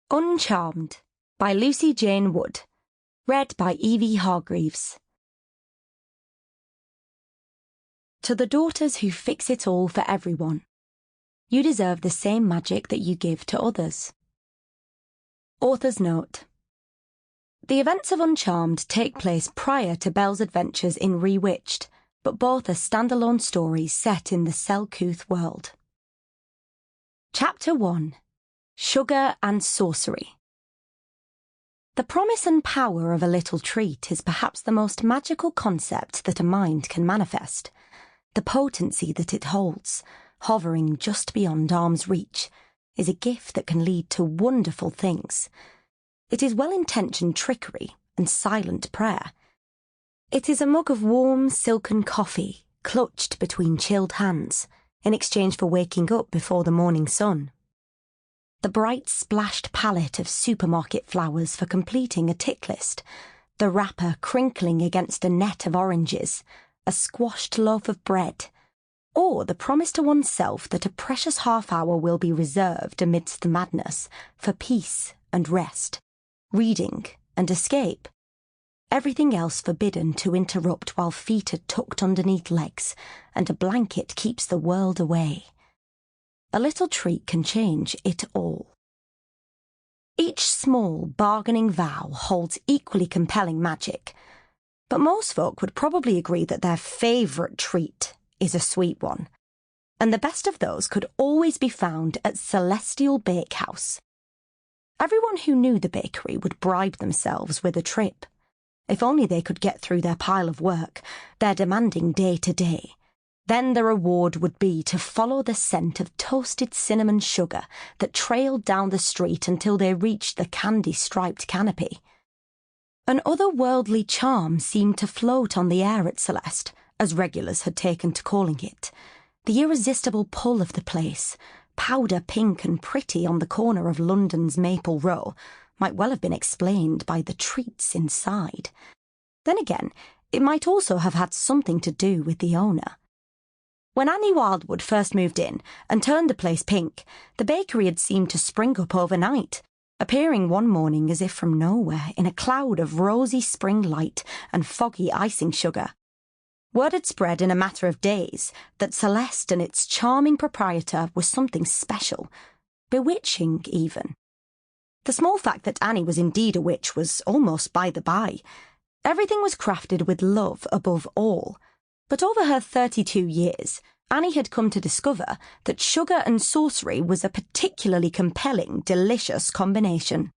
Uncharmed by Lucy Jane Wood. Read by Evie Hargreaves. To the daughters who fix it all for everyone, you deserve the same magic that you give to others. Author's note. The events of Uncharmed take place prior to Belle's adventures in Rewitched, but both are standalone stories set in the Selkouth world. Chapter 1. Sugar and Sorcery. The promise and power of a little treat is perhaps the most magical concept that a mind can manifest. The potency that it holds, hovering just beyond arm's reach, is a gift that can lead to wonderful things. It is well-intentioned trickery and silent prayer. It is a mug of warm, silken coffee, clutched between chilled hands, in exchange for waking up before the morning sun. The bright splashed palette of supermarket flowers for completing a tick list, the wrapper crinkling against a net of oranges, a squashed loaf of bread, or the promise to oneself that a precious half-hour will be reserved amidst the madness for peace and rest, reading and escape. Everything else forbidden to interrupt while feet are tucked underneath legs and a blanket keeps the world away. A little treat can change it all. Each small, bargaining vow holds equally compelling magic, but most folk would probably agree that their favourite treat is a sweet one, and the best of those could always be found at Celestial Bakehouse. Everyone who knew the bakery would bribe themselves with a trip. If only they could get through their pile of work, their demanding day to day. Then the reward would be to follow the scent of toasted cinnamon sugar that trailed down the street until they reached the candy-striped canopy. An otherworldly charm seemed to float on the air at Celeste, as regulars had taken to calling it. The irresistible pull of the place, powder pink and pretty on the corner of London's Maple Row, might well have been explained by the treats inside. Then again, it might also have had something to do with the owner. When Annie Wildwood first moved in and turned the place pink, the bakery had seemed to spring up overnight, appearing one morning as if from nowhere in a cloud of rosy spring light and foggy icing sugar. Word had spread in a matter of days that Celeste and its charming proprietor was something special, bewitching even. The small fact that Annie was indeed a witch was almost by the by. Everything was crafted with love above all. But over her 32 years, Annie had come to discover that sugar and sorcery was a particularly compelling, delicious combination.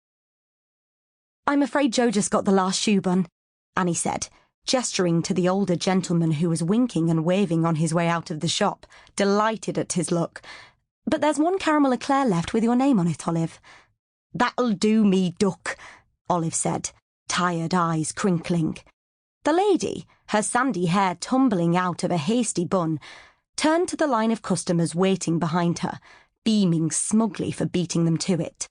"I'm afraid Joe just got the last shoe bun," Annie said, gesturing to the older gentleman who was winking and waving on his way out of the shop, delighted at his luck. "But there's one caramel eclair left with your name on it, Olive." "That'll do me, duck," Olive said, tired eyes crinkling. The lady, her sandy hair tumbling out of a hasty bun, turned to the line of customers waiting behind her, beaming smugly for beating them to it.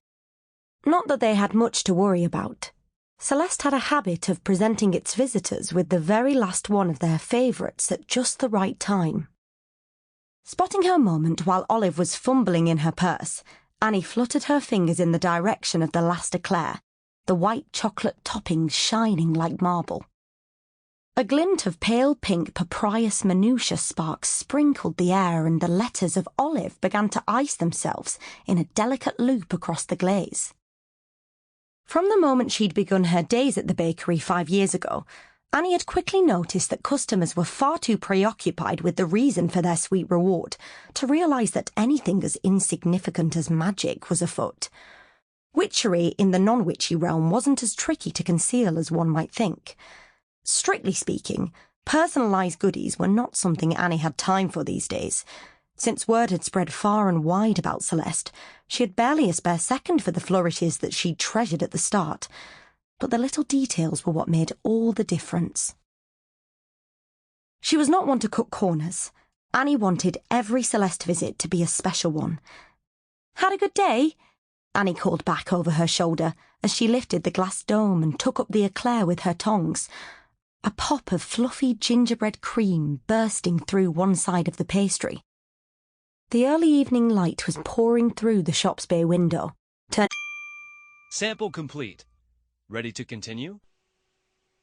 Not that they had much to worry about. Celeste had a habit of presenting its visitors with the very last one of their favourites at just the right time. Spotting her moment while Olive was fumbling in her purse, Annie fluttered her fingers in the direction of the last eclair, the white chocolate toppings shining like marble. A glint of pale pink papyrus minutiae sparks sprinkled the air and the letters of Olive began to ice themselves in a delicate loop across the glaze. From the moment she'd begun her days at the bakery 5 years ago, Annie had quickly noticed that customers were far too preoccupied with the reason for their sweet reward to realise that anything as insignificant as magic was afoot. Witchery in the non-witchy realm wasn't as tricky to conceal as one might think. Strictly speaking, personalised goodies were not something Annie had time for these days. Since word had spread far and wide about Celeste, she had barely a spare second for the flourishes that she'd treasured at the start. But the little details were what made all the difference. She was not one to cut corners. Annie wanted every Celeste visit to be a special one. "Had a good day?" Annie called back over her shoulder as she lifted the glass dome and took up the eclair with her tongs. A pop of fluffy gingerbread cream bursting through one side of the pastry. The early evening light was pouring through the shop's bay window, turning Sample complete. Ready to continue?